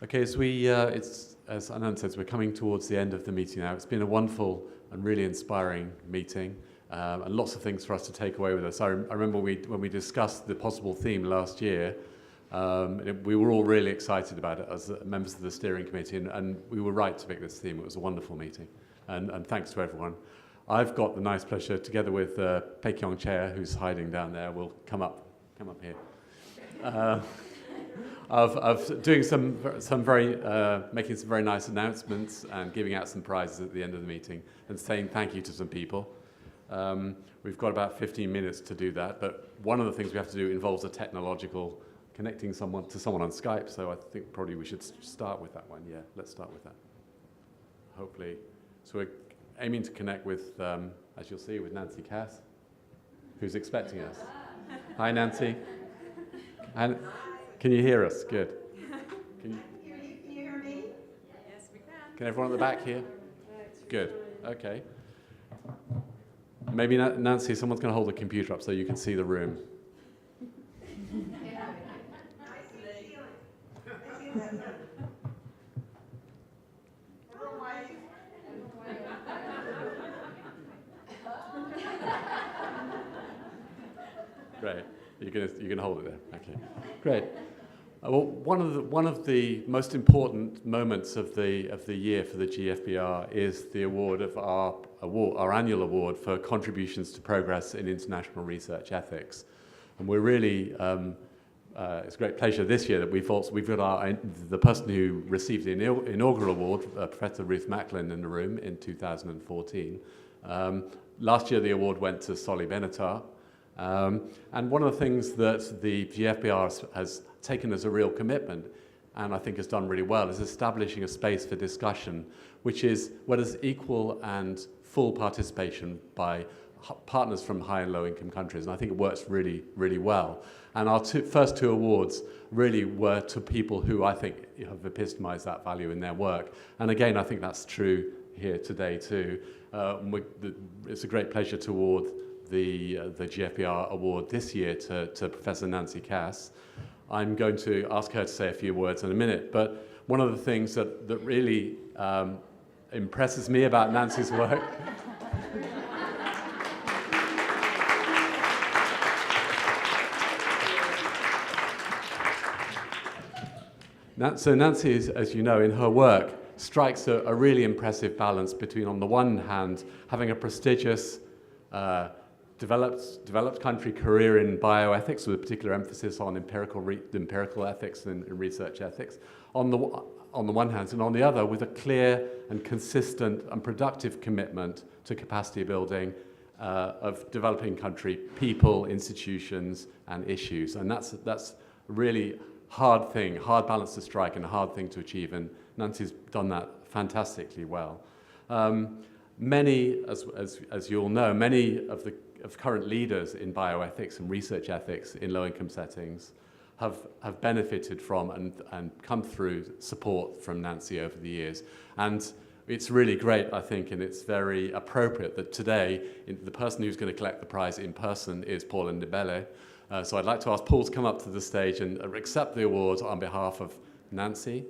Okay, so as Anand says, we're coming towards the end of the meeting now. It's been a wonderful and really inspiring meeting, and lots of things for us to take away with us. I remember when we discussed the possible theme last year, we were all really excited about it as members of the steering committee, and we were right to pick this theme. It was a wonderful meeting, and thanks to everyone. I've got the nice pleasure, together with Peikyong Chair, who's hiding down there, will come up here. Of doing making some very nice announcements and giving out some prizes at the end of the meeting and saying thank you to some people. We've got about 15 minutes to do that, but one of the things we have to do involves a technological connecting someone on Skype, so I think probably we should start with that one. Yeah, let's start with that. Hopefully. So we're aiming to connect with, as you'll see, with Nancy Cass, who's expecting us. Hi, Nancy. And can you hear us? Good. Can you hear me? Yes, we can. Can everyone at the back hear? Good. Okay. Maybe Nancy, someone's going to hold the computer up so you can see the room. Great. You're gonna hold it there. Okay. Great. Well, one of the most important moments of the year for the GFBR is the award of our annual award for contributions to progress in international research ethics, and we're really it's a great pleasure this year that we've got the person who received the inaugural award, Professor Ruth Macklin, in the room in 2014. Last year the award went to Solly Benatar. And one of the things that the GFBR has taken as a real commitment, and I think has done really well, is establishing a space for discussion, which is what is equal and full participation by partners from high and low income countries. And I think it works really, really well. And our first two awards really were to people who I think have epitomized that value in their work. And again, I think that's true here today too. It's a great pleasure to award the GFBR award this year to Professor Nancy Cass. I'm going to ask her to say a few words in a minute, but one of the things that really impresses me about Nancy's work So Nancy, as you know, in her work, strikes a really impressive balance between, on the one hand, having a prestigious developed country career in bioethics with a particular emphasis on empirical ethics and research ethics on the one hand, and on the other with a clear and consistent and productive commitment to capacity building of developing country people, institutions, and issues. And that's a really hard balance to strike and a hard thing to achieve, and Nancy's done that fantastically well. Many, as you all know, many of current leaders in bioethics and research ethics in low-income settings have benefited from and come through support from Nancy over the years. And it's really great, I think, and it's very appropriate that today the person who's going to collect the prize in person is Paul Ndebele. So I'd like to ask Paul to come up to the stage and accept the award on behalf of Nancy.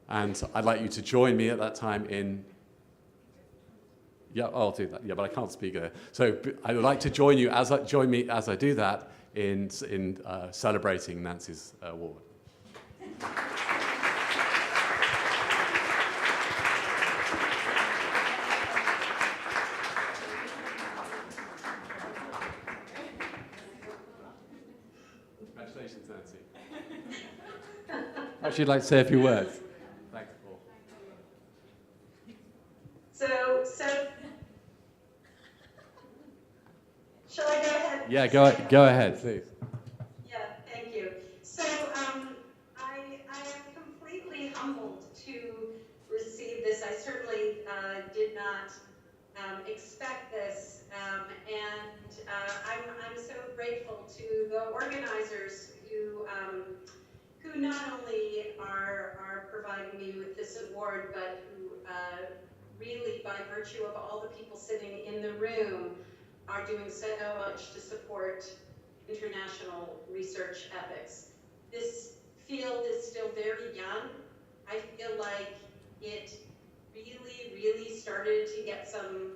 And I'd like you to join me at that time in... Yeah, I'll do that. Yeah, but I can't speak there. So I would like to join me as I do that in celebrating Nancy's award. Congratulations, Nancy. Actually, you'd like to say a few words. Thanks, Paul. So shall I go ahead? Yeah, go ahead, please. Yeah, thank you. So I am completely humbled to receive this. I certainly did not expect this, and I'm so grateful to the organizers who not only are providing me with this award, but who really, by virtue of all the people sitting in the room, are doing so much to support international research ethics. This field is still very young. I feel like it really started to get some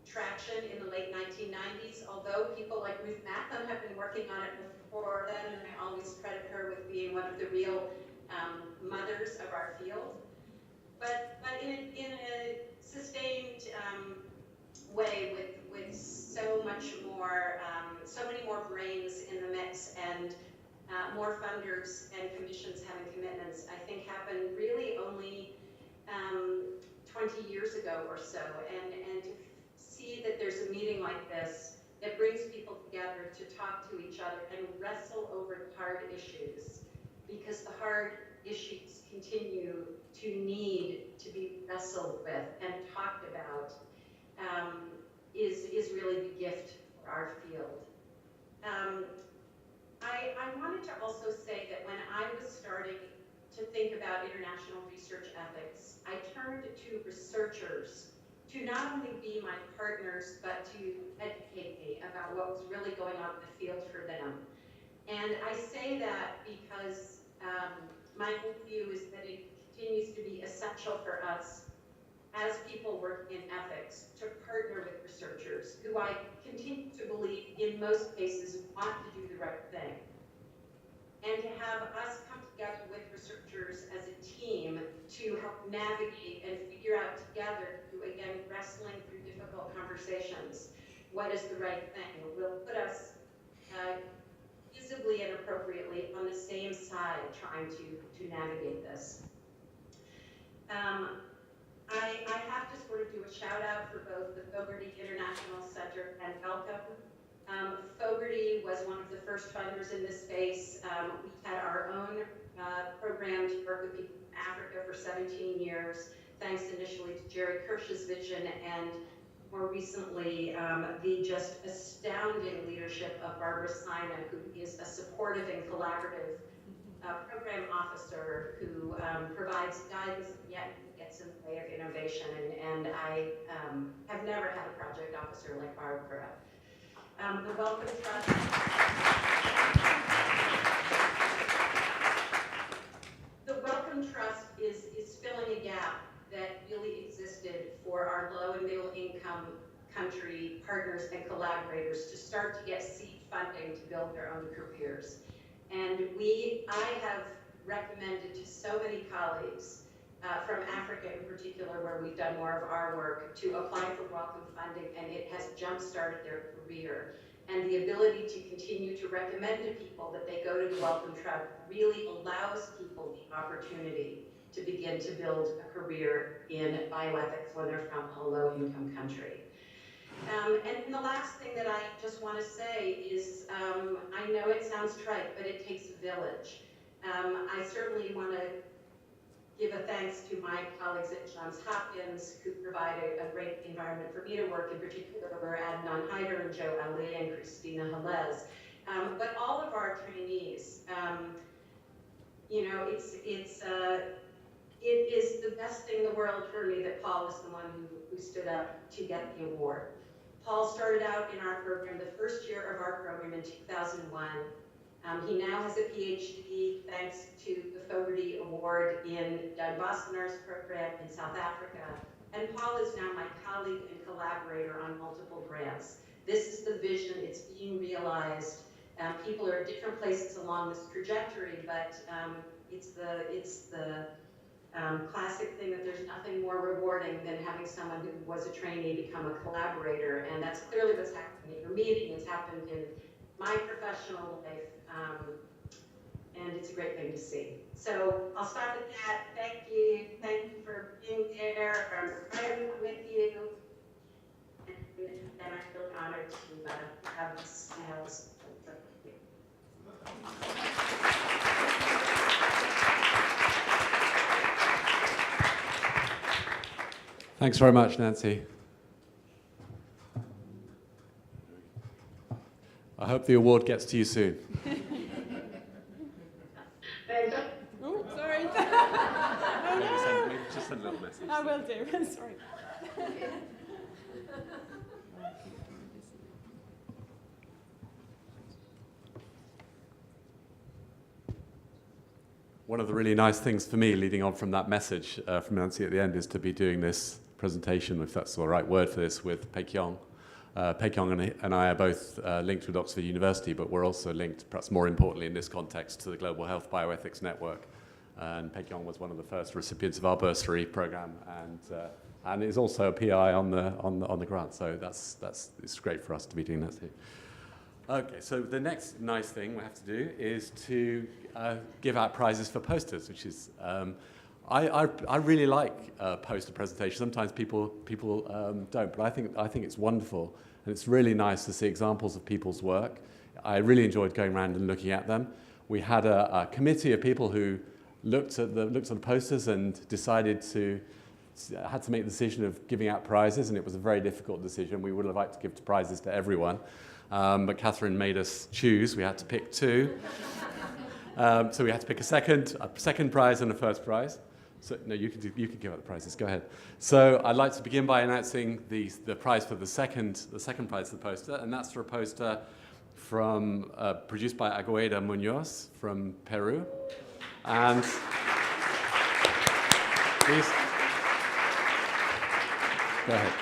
traction in the late 1990s, although people like Ruth Matham have been working on it before then, and I always credit her with being one of the real mothers of our field. But in a sustained way with so much more, so many more brains in the mix, and more funders and commissions having commitments, I think happened really only 20 years ago or so. And to see that there's a meeting like this that brings people together to talk to each other and wrestle over the hard issues, because the hard issues continue to need to be wrestled with and talked about, is really the gift for our field. I wanted to also say that when I was starting to think about international research ethics, I turned to researchers to not only be my partners, but to educate me about what was really going on in the field for them. And I say that because my own view is that it continues to be essential for us as people working in ethics to partner with researchers who I continue to believe in most cases want to do the right thing. And to have us come together with researchers as a team to help navigate and figure out together, through, again, wrestling through difficult conversations, what is the right thing, will put us visibly and appropriately on the same side trying to navigate this. I have to sort of do a shout out for both the Fogarty International Center and Welcome. Fogarty was one of the first funders in this space. We had our own program to work with people in Africa for 17 years, thanks initially to Jerry Kirsch's vision, and more recently, the just astounding leadership of Barbara Simon, who is a supportive and collaborative program officer who provides guidance and yet gets in the way of innovation. And I have never had a project officer like Barbara. The Welcome Trust. The Welcome Trust is filling a gap that really existed for our low and middle income country partners and collaborators to start to get seed funding to build their own careers. And I have recommended to so many colleagues from Africa in particular, where we've done more of our work, to apply for Welcome funding, and it has jump-started their career. And the ability to continue to recommend to people that they go to the Welcome Trust really allows people the opportunity to begin to build a career in bioethics when they're from a low-income country. And the last thing that I just want to say is, I know it sounds trite, but it takes a village. I certainly want to give a thanks to my colleagues at Johns Hopkins, who provided a great environment for me to work, in particular Adnan Haider and Joe Ali and Christina Halez. But all of our trainees, you know, it is the best thing in the world for me that Paul was the one who stood up to get the award. Paul started out in our program, the first year of our program in 2001. He now has a PhD thanks to the Fogarty Award in Doug Bossener's program in South Africa. And Paul is now my colleague and collaborator on multiple grants. This is the vision, it's being realized. People are at different places along this trajectory, but it's the classic thing that there's nothing more rewarding than having someone who was a trainee become a collaborator, and that's clearly what's happening at your meeting. It's happened in my professional life, and it's a great thing to see. So I'll stop at that. Thank you for being there. I'm present with you, and I'm really honored to have this. Thanks very much, Nancy. I hope the award gets to you soon. Oh, sorry. Maybe just send a little message. I will do. Sorry. one of the really nice things for me, leading on from that message from Nancy at the end, is to be doing this presentation, if that's the right word for this, with Pei-Kyung. Pei-Kyung and I are both linked with Oxford University, but we're also linked, perhaps more importantly in this context, to the Global Health Bioethics Network. And Pei-Kyung was one of the first recipients of our bursary program, and is also a PI on the grant. So it's great for us to be doing that too. Okay, so the next nice thing we have to do is to give out prizes for posters, which is I really like poster presentations. Sometimes people don't, but I think it's wonderful, and it's really nice to see examples of people's work. I really enjoyed going around and looking at them. We had a committee of people who looked at the posters and had to make the decision of giving out prizes, and it was a very difficult decision. We would have liked to give prizes to everyone, but Catherine made us choose. We had to pick two. So we had to pick a second prize and a first prize. So no, you can give out the prizes. Go ahead. So I'd like to begin by announcing the prize for the second prize for the poster, and that's for a poster from produced by Agueda Munoz from Peru. And please go ahead.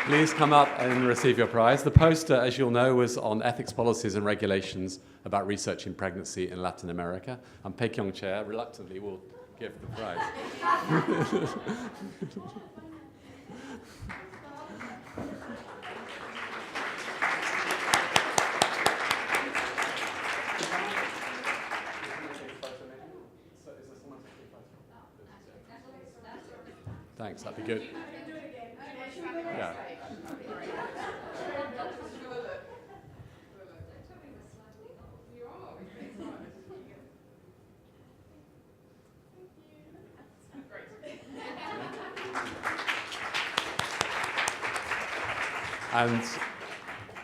Please come up and receive your prize. The poster, as you'll know, was on ethics policies and regulations about research in pregnancy in Latin America. And Pei-Kyung Chair reluctantly will give the prize. Thanks, that'd be good. Yeah.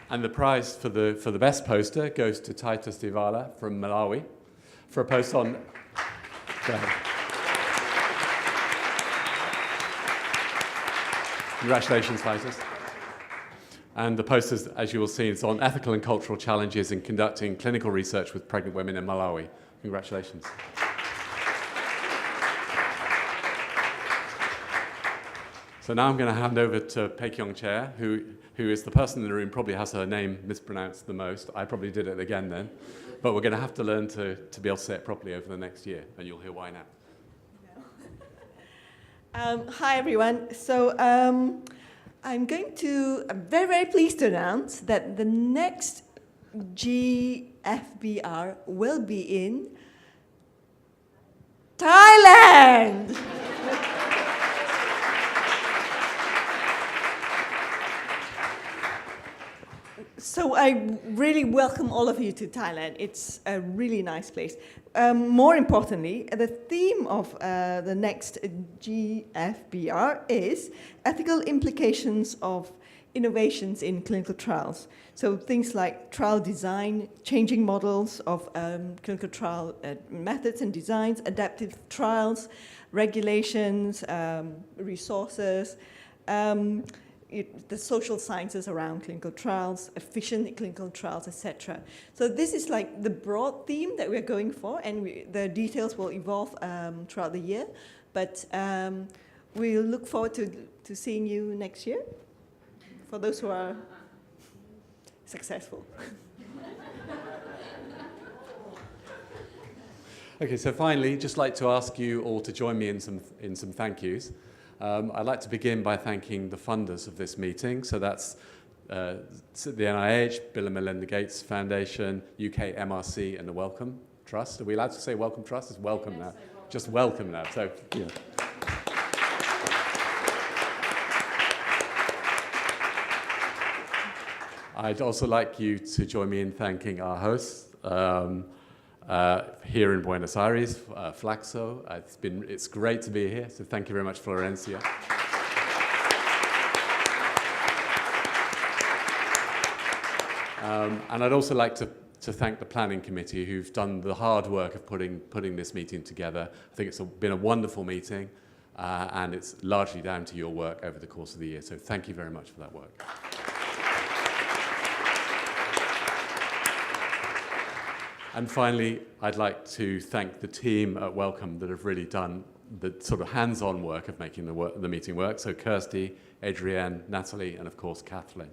And the prize for the best poster goes to Titus Divala from Malawi for a post on. Go ahead. Congratulations, Titus. And the poster, as you will see, is on ethical and cultural challenges in conducting clinical research with pregnant women in Malawi. Congratulations. So now I'm going to hand over to Pei-Kyung Chair, who is the person in the room probably has her name mispronounced the most. I probably did it again then. But we're going to have to learn to be able to say it properly over the next year, and you'll hear why now. Hi, everyone. So I'm very, very pleased to announce that the next GFBR will be in Thailand. So I really welcome all of you to Thailand. It's a really nice place. More importantly, the theme of the next GFBR is ethical implications of innovations in clinical trials. So things like trial design, changing models of clinical trial methods and designs, adaptive trials, regulations, resources, the social sciences around clinical trials, efficient clinical trials, etc. So this is like the broad theme that we're going for, and the details will evolve throughout the year. But we'll look forward to seeing you next year, for those who are successful. Okay, so finally, just like to ask you all to join me in some thank yous. I'd like to begin by thanking the funders of this meeting. So that's the NIH, Bill and Melinda Gates Foundation, UK MRC, and the Wellcome Trust. Are we allowed to say Wellcome Trust? It's welcome now. Just welcome now. So, yeah. I'd also like you to join me in thanking our hosts here in Buenos Aires, Flaxo. It's great to be here, so thank you very much, Florencia. And I'd also like to thank the planning committee who've done the hard work of putting this meeting together. I think it's been a wonderful meeting, and it's largely down to your work over the course of the year, so thank you very much for that work. And finally, I'd like to thank the team at Wellcome that have really done the sort of hands-on work of making the meeting work. So Kirsty, Adrienne, Natalie, and of course Catherine.